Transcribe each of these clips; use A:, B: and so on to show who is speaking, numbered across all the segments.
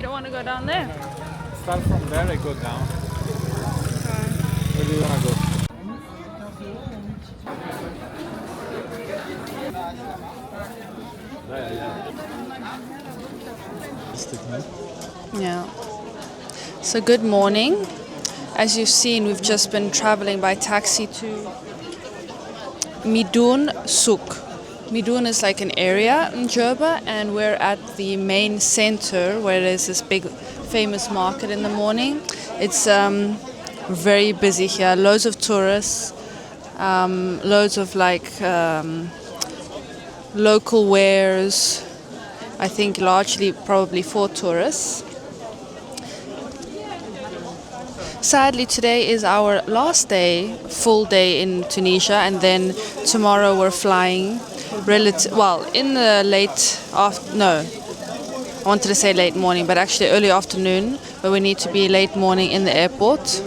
A: don't want to go down there.
B: Start from there and go down. Where do you want to go?
A: Yeah. So good morning. As you've seen, we've just been traveling by taxi to Midoun Souk. Midoun is like an area in Djerba, and we're at the main center where there's this big famous market in the morning. It's very busy here, loads of tourists, loads of like local wares, I think largely probably for tourists. Sadly, today is our last day, full day in Tunisia, and then tomorrow we're flying in the I wanted to say late morning, but actually early afternoon, but we need to be late morning in the airport.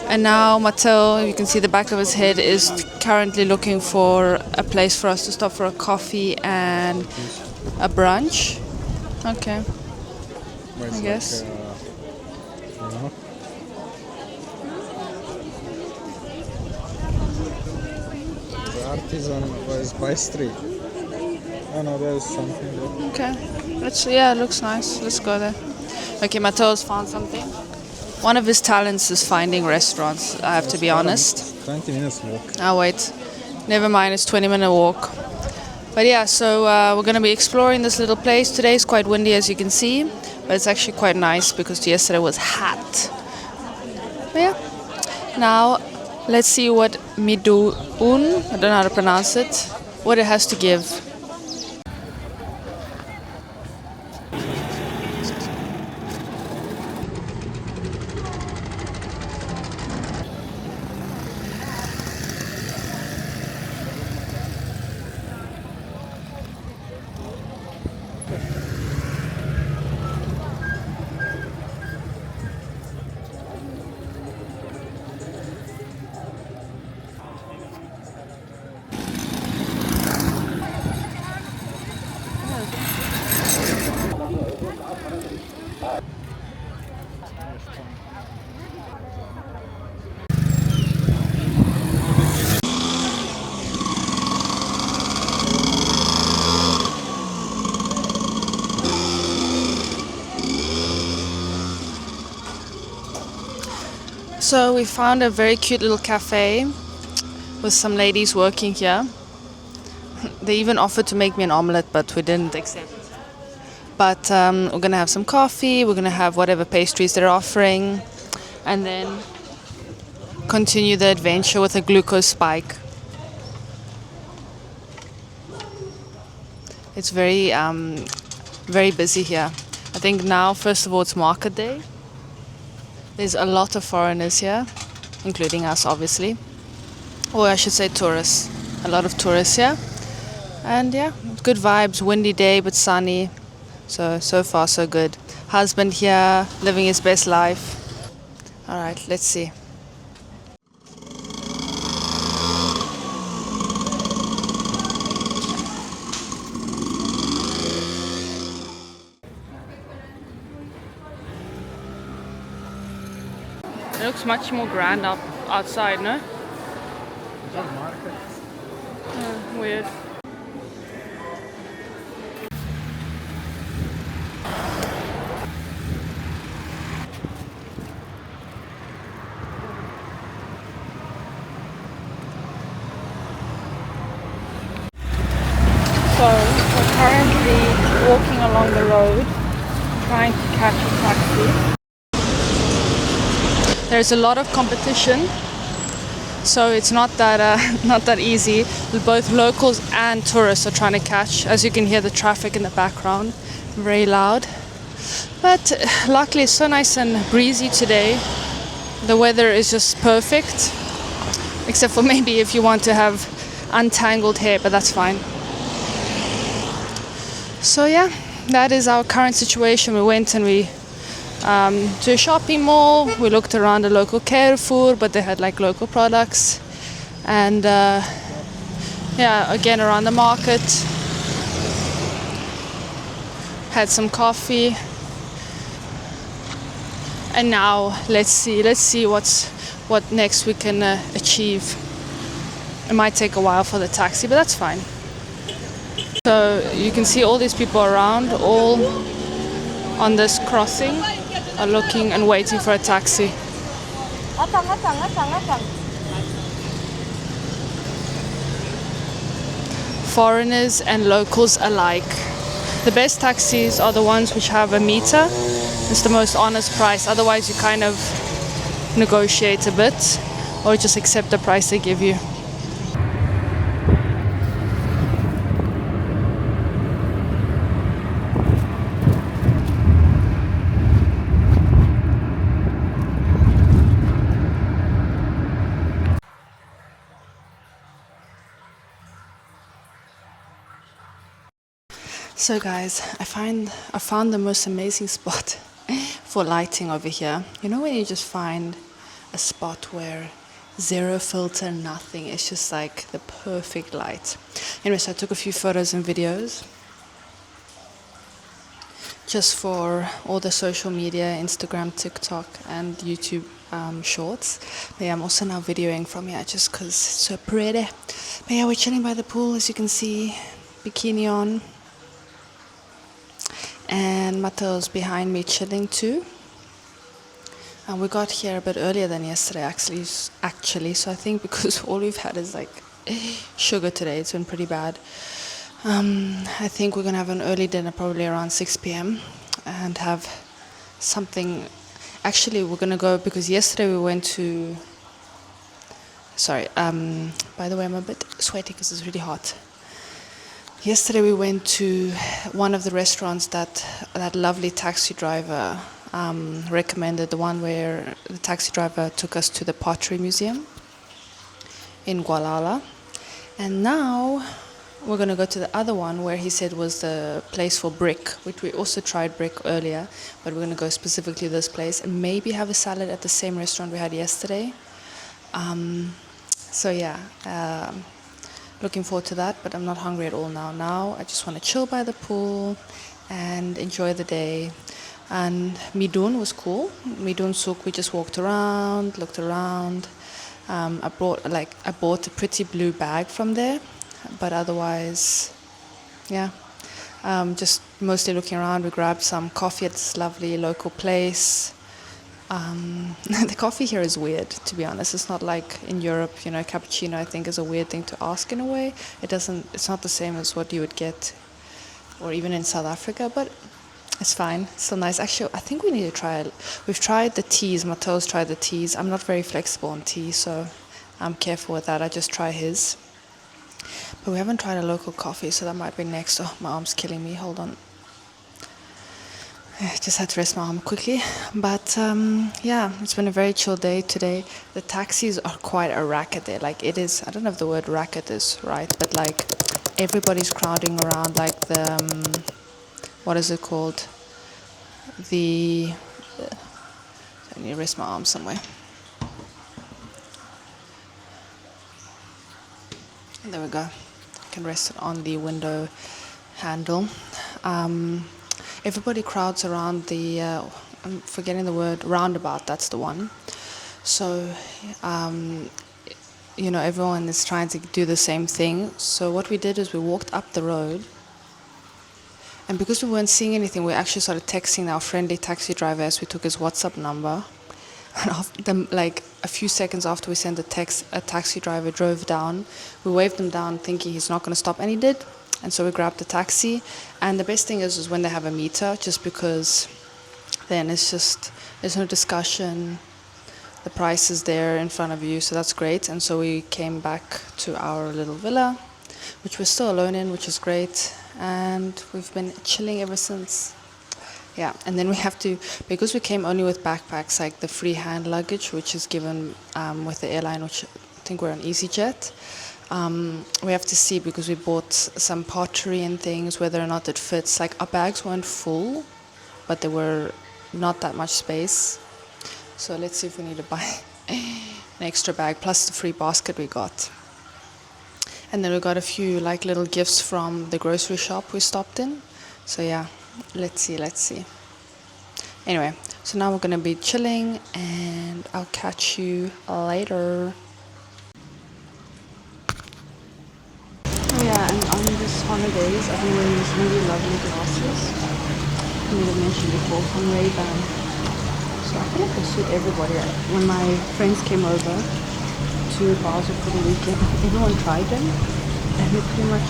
A: And now Matteo, you can see the back of his head, is currently looking for a place for us to stop for a coffee and a brunch. Okay, I guess.
B: The artisan was by street. Oh no, there's something there.
A: Okay, it looks nice. Let's go there. Okay, Matteo's found something. One of his talents is finding restaurants, I have to be honest.
B: 20 minutes walk.
A: Oh wait, never mind, it's 20-minute walk. But yeah, so we're going to be exploring this little place. Today is quite windy, as you can see, but it's actually quite nice because yesterday was hot. But yeah, now let's see what Midoun, I don't know how to pronounce it, what it has to give. So we found a very cute little cafe with some ladies working here. They even offered to make me an omelette, but we didn't accept. But we're going to have some coffee, we're going to have whatever pastries they're offering, and then continue the adventure with a glucose spike. It's very, very busy here. I think now, first of all, it's market day. There's a lot of foreigners here, including us, obviously. Or I should say tourists. A lot of tourists here. And yeah, good vibes, windy day, but sunny. So far, so good. Husband here, living his best life. All right, let's see. It looks much more grand outside, no? Weird. So we're currently walking along the road, trying to catch a taxi. There's a lot of competition, so it's not that easy. Both locals and tourists are trying to catch. As you can hear, the traffic in the background, very loud. But luckily, it's so nice and breezy today. The weather is just perfect, except for maybe if you want to have untangled hair, but that's fine. So yeah, that is our current situation. We went and we to a shopping mall. We looked around a local Carrefour, but they had like local products. And yeah, again around the market. Had some coffee. And now let's see what next we can achieve. It might take a while for the taxi, but that's fine. So you can see all these people around, all on this crossing, are looking and waiting for a taxi. Foreigners and locals alike. The best taxis are the ones which have a meter. It's the most honest price. Otherwise you kind of negotiate a bit or just accept the price they give you. So guys, I found the most amazing spot for lighting over here. You know when you just find a spot where zero filter, nothing, it's just like the perfect light. Anyway, so I took a few photos and videos just for all the social media, Instagram, TikTok and YouTube shorts. But yeah, I'm also now videoing from here just because it's so pretty. But yeah, we're chilling by the pool, as you can see, bikini on. And Mateo's behind me chilling too. And we got here a bit earlier than yesterday actually, so I think because all we've had is like sugar today, it's been pretty bad. I think we're gonna have an early dinner probably around 6 p.m. and have something. Actually we're gonna go, because yesterday we went to, by the way I'm a bit sweaty because it's really hot. Yesterday we went to one of the restaurants that lovely taxi driver recommended, the one where the taxi driver took us to the Pottery Museum in Gualala. And now we're going to go to the other one where he said was the place for brick, which we also tried brick earlier, but we're going to go specifically to this place and maybe have a salad at the same restaurant we had yesterday. So yeah. Looking forward to that, but I'm not hungry at all now. Now I just want to chill by the pool and enjoy the day. And Midoun was cool. Midoun Souk, we just walked around, looked around. I bought a pretty blue bag from there, but otherwise, yeah, just mostly looking around. We grabbed some coffee at this lovely local place. The coffee here is weird, to be honest. It's not like in Europe, cappuccino I think is a weird thing to ask in a way. It's not the same as what you would get, or even in South Africa, but it's fine. It's still nice. Actually, I think we need to try it. We've tried the teas. Mateo's tried the teas. I'm not very flexible on tea, so I'm careful with that. I just try his. But we haven't tried a local coffee, so that might be next. Oh, my arm's killing me. Hold on. I just had to rest my arm quickly. But yeah, it's been a very chill day today. The taxis are quite a racket there. Like it is, I don't know if the word racket is right, but like everybody's crowding around like the, what is it called? I need to rest my arm somewhere. There we go. I can rest it on the window handle. Everybody crowds around the, I'm forgetting the word, roundabout, that's the one. So, everyone is trying to do the same thing. So what we did is we walked up the road. And because we weren't seeing anything, we actually started texting our friendly taxi driver as we took his WhatsApp number. And like a few seconds after we sent the text, a taxi driver drove down. We waved him down thinking he's not going to stop, and he did. And so we grabbed the taxi. And the best thing is when they have a meter, just because then there's no discussion. The price is there in front of you, so that's great. And so we came back to our little villa, which we're still alone in, which is great. And we've been chilling ever since. Yeah, and then we have to, because we came only with backpacks, like the free hand luggage, which is given with the airline, which I think we're on EasyJet. We have to see, because we bought some pottery and things, whether or not it fits. Like our bags weren't full, but they were not that much space. So let's see if we need to buy an extra bag, plus the free basket we got. And then we got a few like little gifts from the grocery shop we stopped in. So yeah, let's see. Anyway, so now we're gonna be chilling and I'll catch you later. Oh yeah, and on these holidays I've been wearing these really lovely glasses. I may have mentioned before, from Rayban. So I feel like they suit everybody. When my friends came over to Basel for the weekend, everyone tried them and they pretty much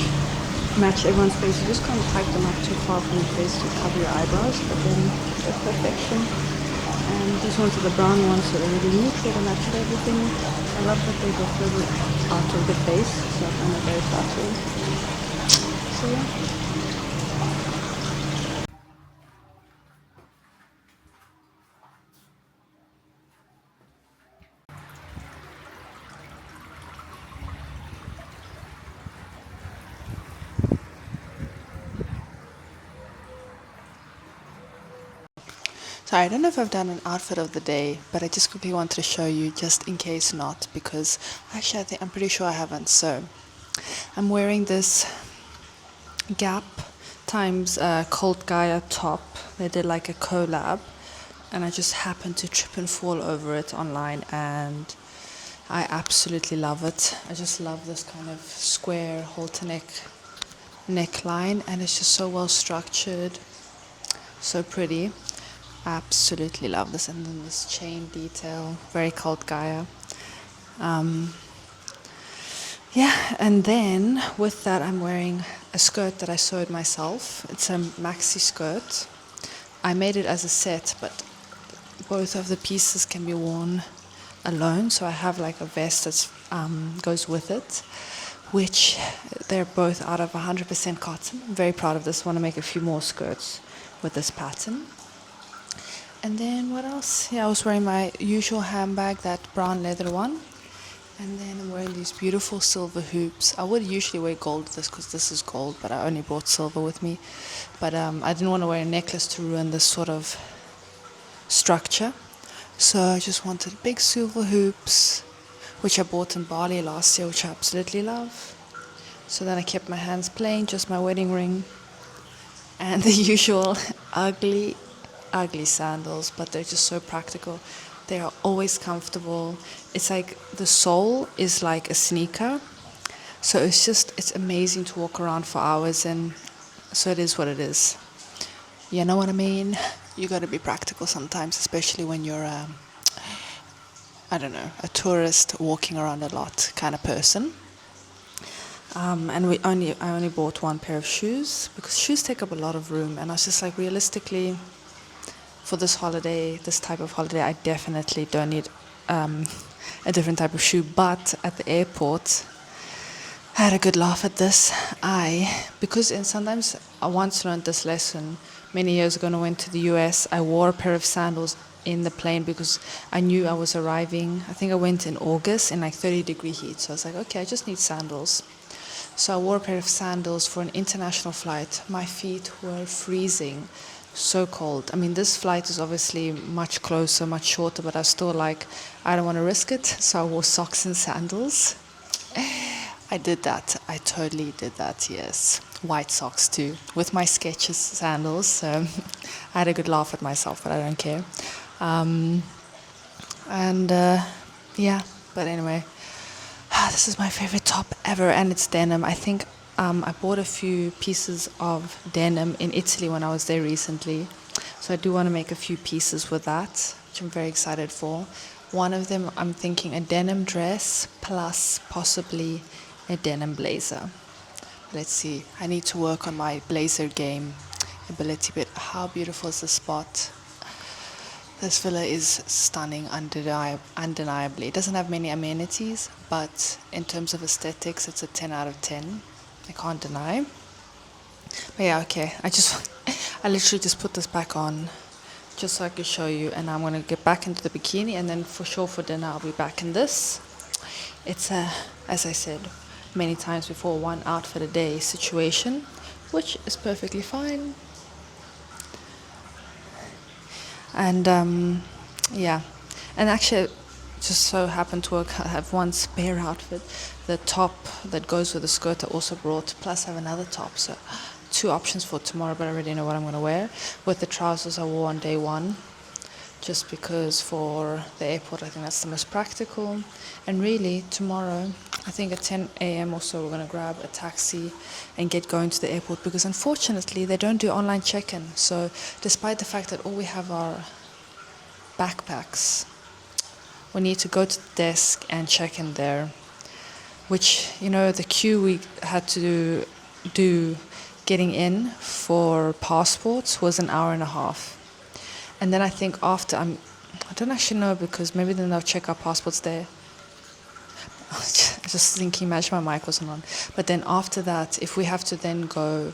A: match everyone's face. You just can't tighten them up too far from your face to cover your eyebrows, but then they're perfection. And these ones are the brown ones, so they're really neutral, they match everything. I love that they go further out of the face, so I find it very flattering. So yeah. So I don't know if I've done an outfit of the day, but I just quickly wanted to show you just in case not, because actually I'm pretty sure I haven't. So I'm wearing this Gap times Cold Gaia top. They did like a collab, and I just happened to trip and fall over it online, and I absolutely love it. I just love this kind of square halter neckline, and it's just so well structured, so pretty. Absolutely love this. And then this chain detail, very Cold Gaia. Yeah, and then with that I'm wearing a skirt that I sewed myself. It's a maxi skirt. I made it as a set, but both of the pieces can be worn alone, so I have like a vest that goes with it, which they're both out of 100% cotton. I'm very proud of this. I want to make a few more skirts with this pattern. And then what else? Yeah, I was wearing my usual handbag, that brown leather one. And then I'm wearing these beautiful silver hoops. I would usually wear gold with this because this is gold, but I only brought silver with me. But I didn't want to wear a necklace to ruin this sort of structure. So I just wanted big silver hoops, which I bought in Bali last year, which I absolutely love. So then I kept my hands plain, just my wedding ring. And the usual ugly sandals, but they're just so practical. They are always comfortable. It's like the sole is like a sneaker, so it's amazing to walk around for hours, and so it is what it is. You know what I mean? You got to be practical sometimes, especially when you're I don't know, a tourist walking around a lot kind of person. And I only bought one pair of shoes because shoes take up a lot of room, and I was just like, realistically, for this holiday, this type of holiday, I definitely don't need a different type of shoe. But at the airport, I had a good laugh at this. Sometimes I once learned this lesson many years ago when I went to the US. I wore a pair of sandals in the plane because I knew I was arriving. I think I went in August in like 30-degree heat. So I was like, okay, I just need sandals. So I wore a pair of sandals for an international flight. My feet were freezing. So cold. I mean, this flight is obviously much closer, much shorter, but I was still like, I don't want to risk it. So I wore socks and sandals. I did that. I totally did that, yes. White socks too, with my Skechers sandals. So I had a good laugh at myself, but I don't care. Yeah, but anyway, this is my favorite top ever, and it's denim. I think I bought a few pieces of denim in Italy when I was there recently. So I do want to make a few pieces with that, which I'm very excited for. One of them, I'm thinking a denim dress plus possibly a denim blazer. Let's see. I need to work on my blazer game ability, but how beautiful is this spot? This villa is stunning, undeniably. It doesn't have many amenities, but in terms of aesthetics, it's a 10 out of 10. I can't deny. But yeah, okay. I literally just put this back on just so I can show you, and I'm going to get back into the bikini, and then for sure for dinner I'll be back in this. It's as I said many times before, one outfit a day situation, which is perfectly fine. And yeah, and actually just so happened to have one spare outfit. The top that goes with the skirt I also brought, plus I have another top, so 2 options for tomorrow, but I already know what I'm going to wear. With the trousers I wore on day 1, just because for the airport I think that's the most practical. And really tomorrow, I think at 10 a.m. or so, we're going to grab a taxi and get going to the airport, because unfortunately they don't do online check-in. So despite the fact that all we have are backpacks, we need to go to the desk and check in there, which, you know, the queue we had to do getting in for passports was an hour and a half. And then I think after, I don't actually know, because maybe then they'll check our passports there. Just thinking, imagine my mic wasn't on. But then after that, if we have to then go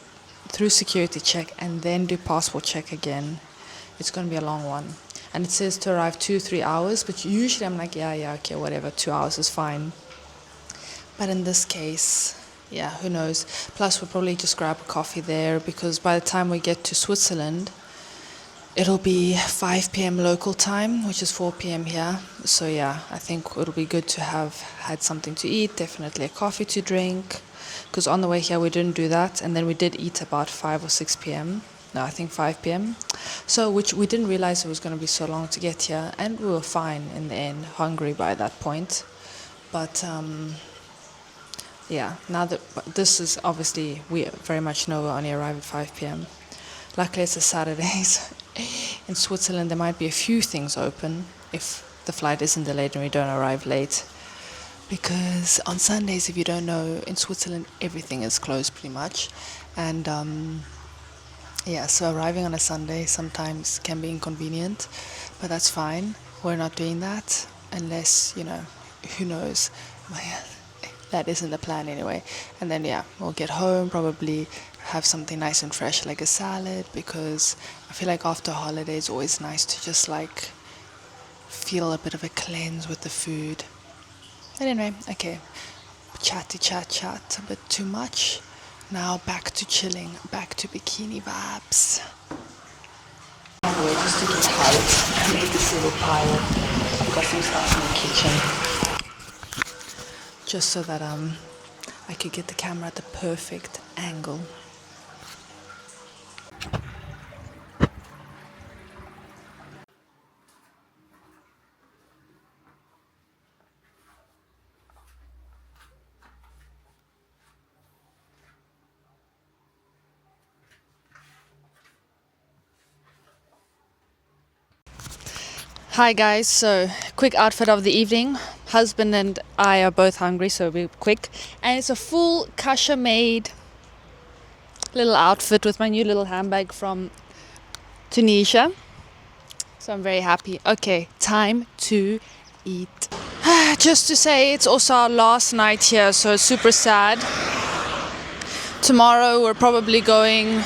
A: through security check and then do passport check again, it's going to be a long one. And it says to arrive 2-3 hours, but usually I'm like, yeah, okay, whatever, 2 hours is fine. But in this case, yeah, who knows. Plus we'll probably just grab a coffee there, because by the time we get to Switzerland, it'll be 5 p.m. local time, which is 4 p.m. here. So yeah, I think it'll be good to have had something to eat, definitely a coffee to drink, because on the way here we didn't do that, and then we did eat about 5 or 6 p.m. No, I think 5 p.m. So, which we didn't realize it was going to be so long to get here, and we were fine in the end, hungry by that point. But yeah, now that this is obviously, we very much know we only arrive at 5 p.m. Luckily it's a Saturday, so in Switzerland there might be a few things open if the flight isn't delayed and we don't arrive late. Because on Sundays, if you don't know, in Switzerland everything is closed pretty much. And yeah, so arriving on a Sunday sometimes can be inconvenient, but that's fine. We're not doing that unless, you know, who knows. That isn't the plan anyway. And then yeah, we'll get home, probably have something nice and fresh like a salad, because I feel like after a holiday it's always nice to just like feel a bit of a cleanse with the food. But anyway, okay, chat a bit too much. Now back to chilling, back to bikini vibes. Anyway, just to get hyped, I made this little pile. I've got some stuff in the kitchen, just so that I could get the camera at the perfect angle. Hi guys, so quick outfit of the evening. Husband and I are both hungry, so we'll be quick. And it's a full Kasha made little outfit with my new little handbag from Tunisia. So I'm very happy. Okay, time to eat. Just to say, it's also our last night here, so it's super sad. Tomorrow we're probably going,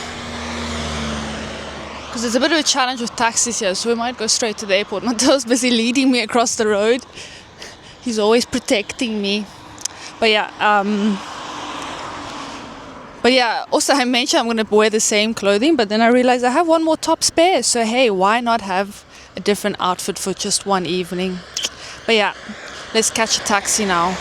A: because it's a bit of a challenge with taxis here, so we might go straight to the airport. Mateo's busy leading me across the road. He's always protecting me. But yeah, also I mentioned I'm going to wear the same clothing, but then I realized I have one more top spare. So hey, why not have a different outfit for just one evening? But yeah, let's catch a taxi now.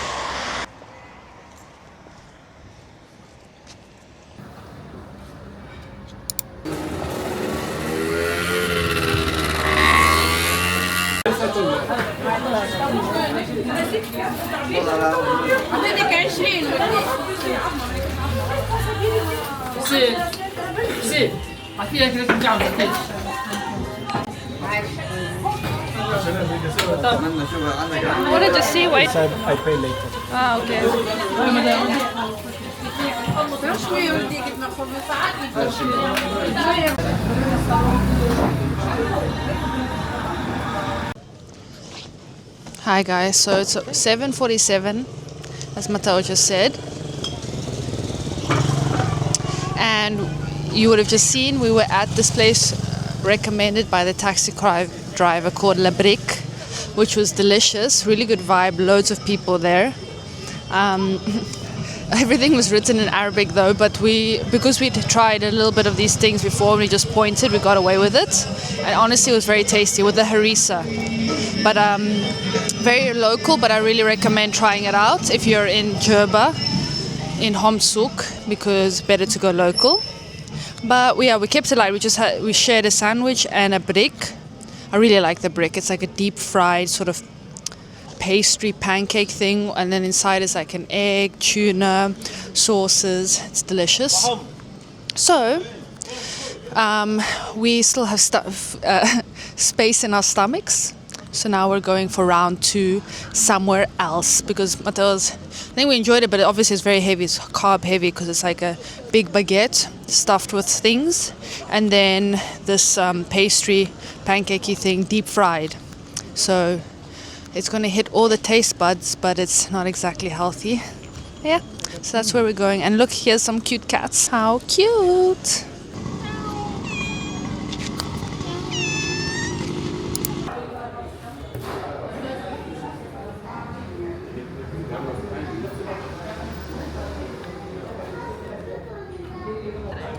A: What did you see? Wait.
B: I pay later.
A: Ah, okay. Hi guys, so it's 7:47, as Mateo just said. And you would have just seen we were at this place recommended by the taxi driver called La Brique, which was delicious, really good vibe, loads of people there. Everything was written in Arabic though, but because we'd tried a little bit of these things before and we just pointed, we got away with it. And honestly, it was very tasty with the harissa. But very local, but I really recommend trying it out if you're in Djerba, in Souk, because better to go local. But we kept it light. We shared a sandwich and a brick. I really like the brick. It's like a deep fried sort of pastry pancake thing, and then inside is like an egg, tuna, sauces. It's delicious. So we still have space in our stomachs. So now we're going for round 2 somewhere else, because Mateo's, I think we enjoyed it, but obviously it's very heavy. It's carb heavy because it's like a big baguette stuffed with things, and then this pastry pancakey thing deep fried. So it's going to hit all the taste buds, but it's not exactly healthy. Yeah, so that's where we're going. And look, here's some cute cats. How cute!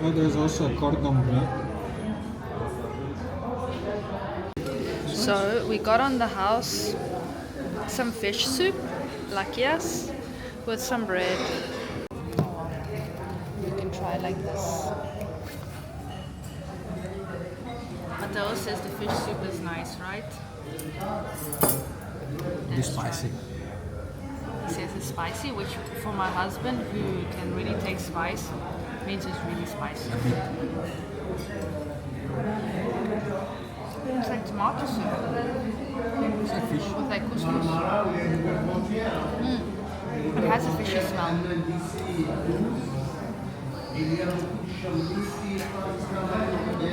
B: Oh, there's also cordon bleu.
A: So we got on the house some fish soup, lucky us, with some bread. You can try like this. Mateo says the fish soup is nice, right?
B: It's spicy.
A: He says it's spicy, which for my husband, who can really take spice, means it's really spicy. It's like tomato soup.
B: It's like fish.
A: With like couscous. It has a fishy smell.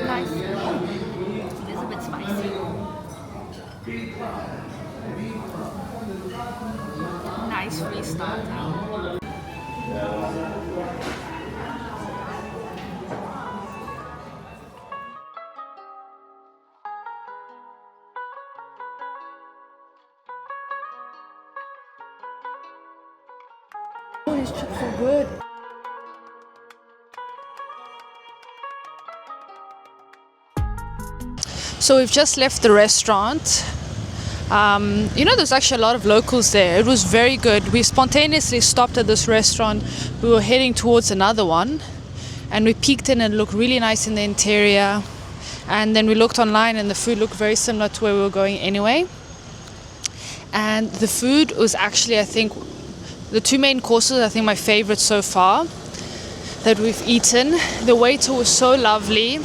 A: Nice. It is a bit spicy. Nice restarting. Oh, these chips are good. So we've just left the restaurant. There's actually a lot of locals there. It was very good. We spontaneously stopped at this restaurant. We were heading towards another one, and we peeked in and it looked really nice in the interior. And then we looked online and the food looked very similar to where we were going anyway. And the food was actually, I think, the 2 main courses, I think my favorite so far that we've eaten. The waiter was so lovely.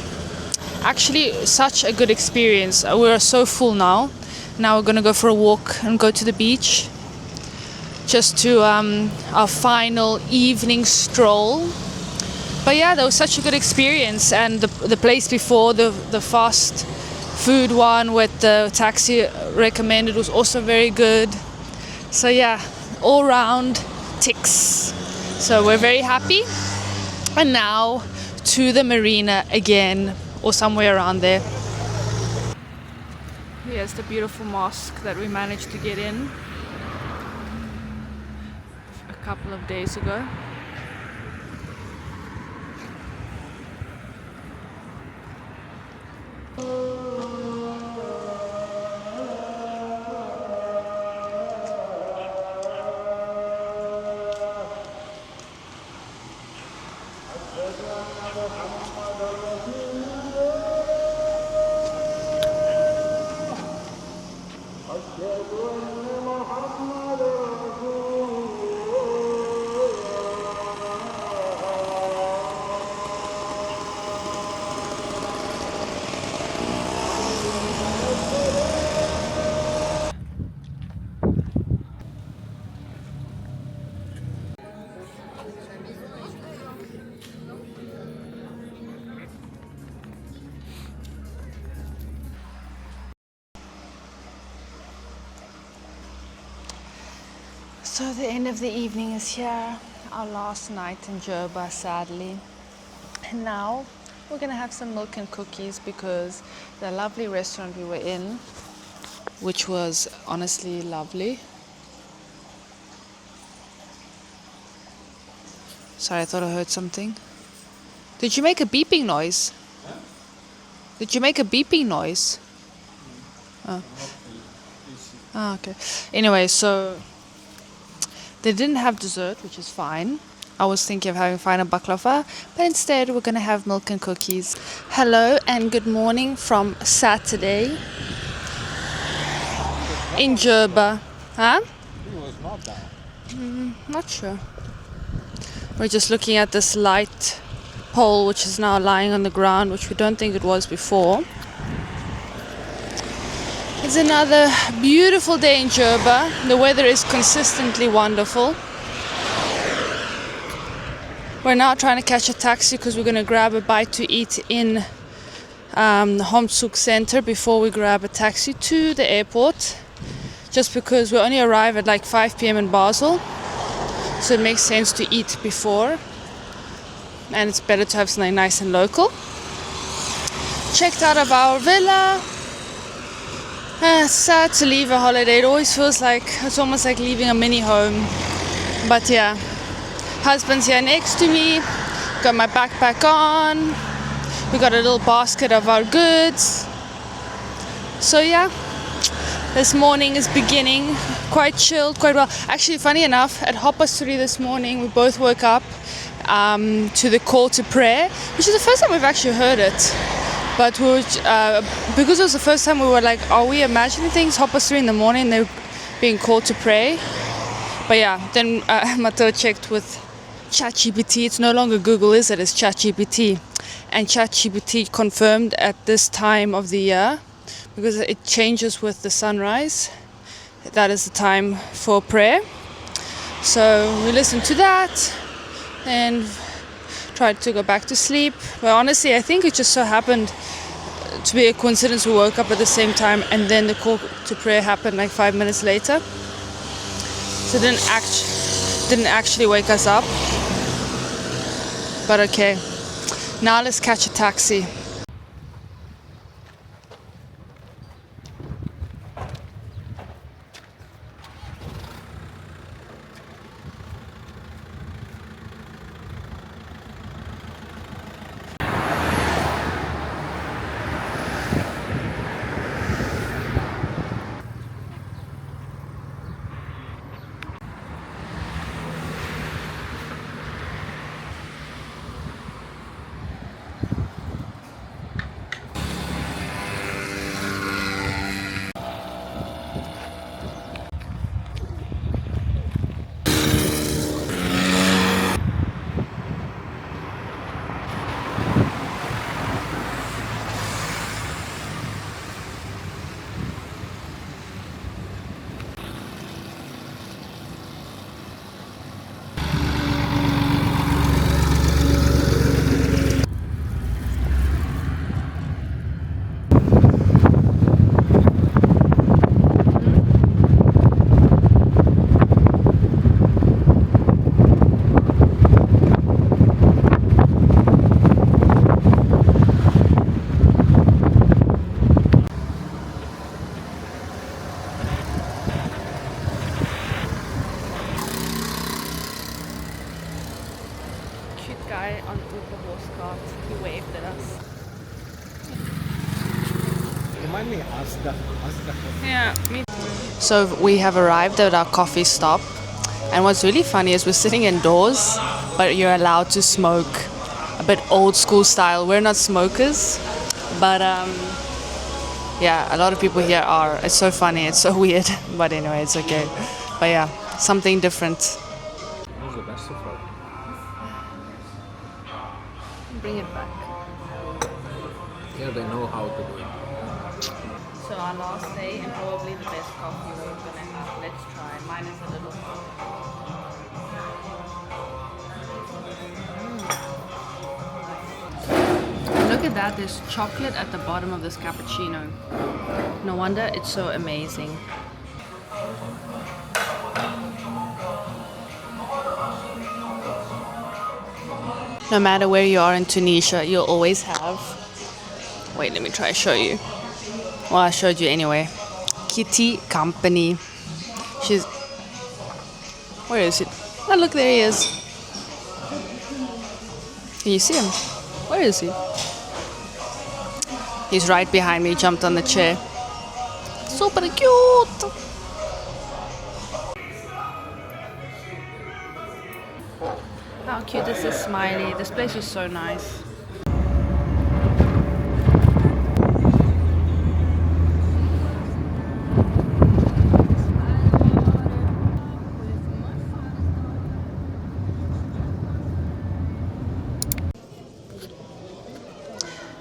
A: Actually, such a good experience. We're so full now. Now we're going to go for a walk and go to the beach. Just to our final evening stroll. But yeah, that was such a good experience. And the place before, the fast food one with the taxi recommended, was also very good. So yeah, all round ticks. So we're very happy. And now to the marina again, or somewhere around there. Here's the beautiful mosque that we managed to get in a couple of days ago. So the end of the evening is here, our last night in Djerba, sadly. And now we're gonna have some milk and cookies because the lovely restaurant we were in, which was honestly lovely. Sorry, I thought I heard something. Did you make a beeping noise? Did you make a beeping noise? Oh, okay. Anyway, so they didn't have dessert, which is fine. I was thinking of having fine baklava, but instead we're gonna have milk and cookies. Hello and good morning from Saturday in Djerba. Huh?
B: He was not down.
A: Not sure. We're just looking at this light pole which is now lying on the ground, which we don't think it was before. It's another beautiful day in Djerba. The weather is consistently wonderful. We're now trying to catch a taxi because we're going to grab a bite to eat in the Home Souk Center before we grab a taxi to the airport. Just because we only arrive at like 5 p.m. in Basel. So it makes sense to eat before. And it's better to have something nice and local. Checked out of our villa. Sad to leave a holiday. It always feels like it's almost like leaving a mini home. But yeah. Husband's here next to me, got my backpack on, we got a little basket of our goods. So yeah, this morning is beginning, quite chilled, quite well. Actually, funny enough, at 3:30 this morning, we both woke up to the call to prayer, which is the first time we've actually heard it. But we were, because it was the first time, we were like, are we imagining things? 3:30 in the morning, they're being called to pray. But yeah, then Matteo checked with ChatGPT. It's no longer Google, is it? It's ChatGPT. And ChatGPT confirmed at this time of the year, because it changes with the sunrise, that is the time for prayer. So we listened to that and tried to go back to sleep. But honestly, I think it just so happened to be a coincidence we woke up at the same time, and then the call to prayer happened like 5 minutes later. So it didn't actually wake us up. But okay, now let's catch a taxi. Guy on Uber horse cart, he waved at us.
B: Remind me, Asda.
A: Yeah, me. So we have arrived at our coffee stop, and what's really funny is we're sitting indoors, but you're allowed to smoke, a bit old school style. We're not smokers, but yeah, a lot of people here are. It's so funny, it's so weird, but anyway, it's okay. But yeah, something different.
B: Who's the best of all?
A: Bring it back.
B: Yeah, they know how to do it.
A: So our last day and probably the best coffee we're gonna have. Let's try. Mine is a little. Look at that, there's chocolate at the bottom of this cappuccino. No wonder it's so amazing. No matter where you are in Tunisia, you'll always have... Wait, let me try to show you. Well, I showed you anyway. Kitty Company. She's... Where is it? Oh, look, there he is. Can you see him? Where is he? He's right behind me, jumped on the chair. Super cute! cute is this smiley. This place is so nice.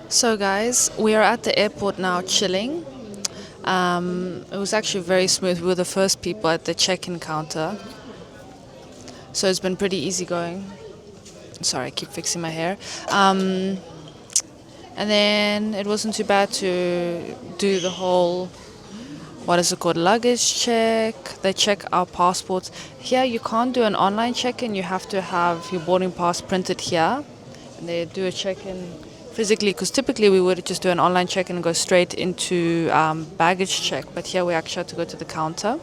A: So guys, we are at the airport now chilling. It was actually very smooth. We were the first people at the check-in counter. So it's been pretty easy going. Sorry, I keep fixing my hair. And then it wasn't too bad to do the whole, what is it called, luggage check. They check our passports. Here you can't do an online check-in. You have to have your boarding pass printed here. And they do a check-in physically, because typically we would just do an online check-in and go straight into baggage check. But here we actually had to go to the counter.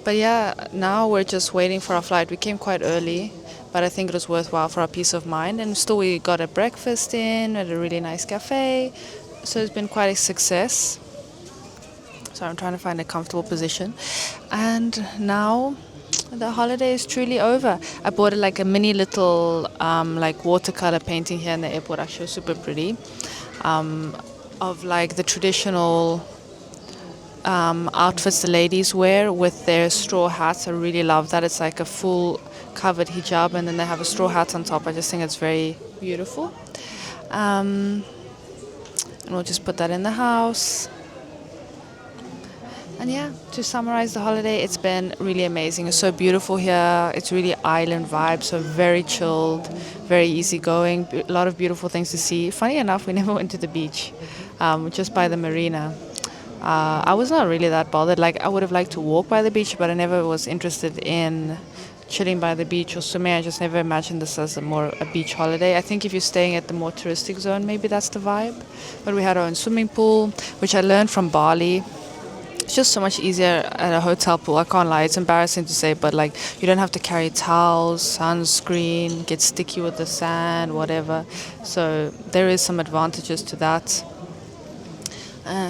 A: But yeah, now we're just waiting for our flight. We came quite early, but I think it was worthwhile for our peace of mind. And still we got a breakfast in at a really nice cafe. So it's been quite a success. So I'm trying to find a comfortable position. And now the holiday is truly over. I bought like a mini little like watercolor painting here in the airport. Actually, super pretty. Of like the traditional outfits the ladies wear with their straw hats. I really love that. It's like a full covered hijab and then they have a straw hat on top. I just think it's very beautiful. And we'll just put that in the house. And yeah, to summarize the holiday, it's been really amazing. It's so beautiful here. It's really island vibe, so very chilled, very easygoing. A lot of beautiful things to see. Funny enough, we never went to the beach, just by the marina. I was not really that bothered. Like, I would have liked to walk by the beach, but I never was interested in chilling by the beach or swimming. I just never imagined this as a beach holiday. I think if you're staying at the more touristic zone, maybe that's the vibe. But we had our own swimming pool, which I learned from Bali. It's just so much easier at a hotel pool. I can't lie, it's embarrassing to say, but like you don't have to carry towels, sunscreen, get sticky with the sand, whatever. So there is some advantages to that.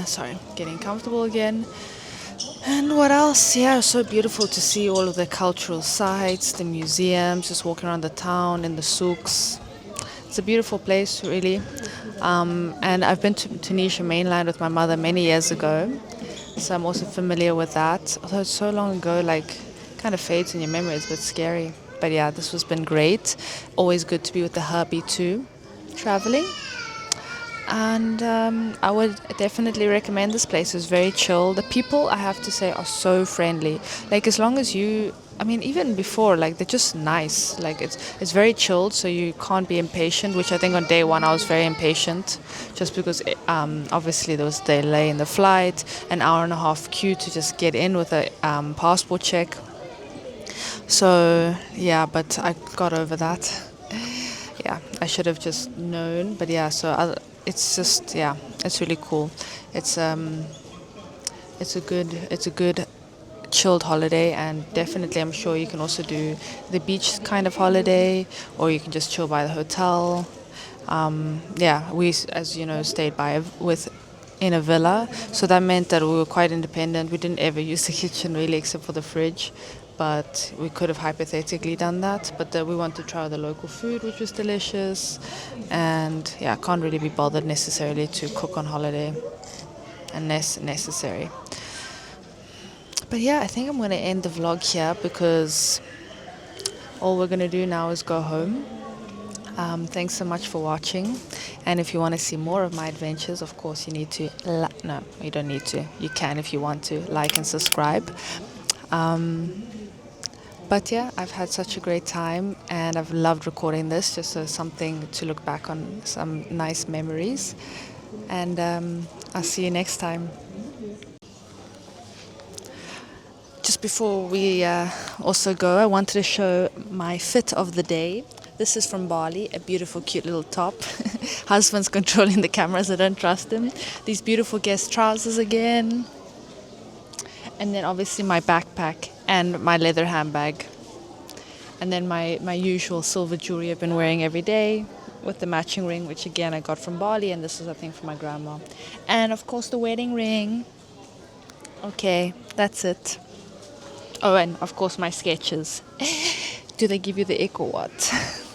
A: Sorry, getting comfortable again. And what else? Yeah, it was so beautiful to see all of the cultural sites, the museums, just walking around the town in the souks. It's a beautiful place, really. And I've been to Tunisia mainland with my mother many years ago, so I'm also familiar with that. Although it's so long ago, like, kind of fades in your memory. It's a bit scary. But yeah, this has been great. Always good to be with the hubby too, traveling. And I would definitely recommend this place. It's very chill. The people, I have to say, are so friendly. Like, as long as you, I mean, even before, like, they're just nice. Like, it's very chilled, so you can't be impatient, which I think on day one I was very impatient, just because obviously there was a delay in the flight, an hour and a half queue to just get in with a passport check. So, yeah, but I got over that. Yeah, I should have just known. But yeah, so it's just, yeah, it's really cool. It's a good chilled holiday, and definitely I'm sure you can also do the beach kind of holiday, or you can just chill by the hotel. Yeah, we, as you know, stayed in a villa, so that meant that we were quite independent. We didn't ever use the kitchen really, except for the fridge, but we could have hypothetically done that. But we wanted to try the local food, which was delicious, and yeah, can't really be bothered necessarily to cook on holiday unless necessary. But yeah, I think I'm going to end the vlog here because all we're going to do now is go home. Thanks so much for watching, and if you want to see more of my adventures, of course you need to no, you don't need to, you can if you want to like and subscribe. But yeah, I've had such a great time, and I've loved recording this, just so something to look back on, some nice memories. And I'll see you next time. Just before we also go, I wanted to show my fit of the day. This is from Bali, a beautiful, cute little top. Husband's controlling the cameras, I don't trust him. These beautiful guest trousers again. And then obviously my backpack and my leather handbag. And then my usual silver jewelry I've been wearing every day, with the matching ring, which again I got from Bali, and this is I think from my grandma. And of course the wedding ring. Okay, that's it. Oh, and of course my Skechers. Do they give you the ick or what?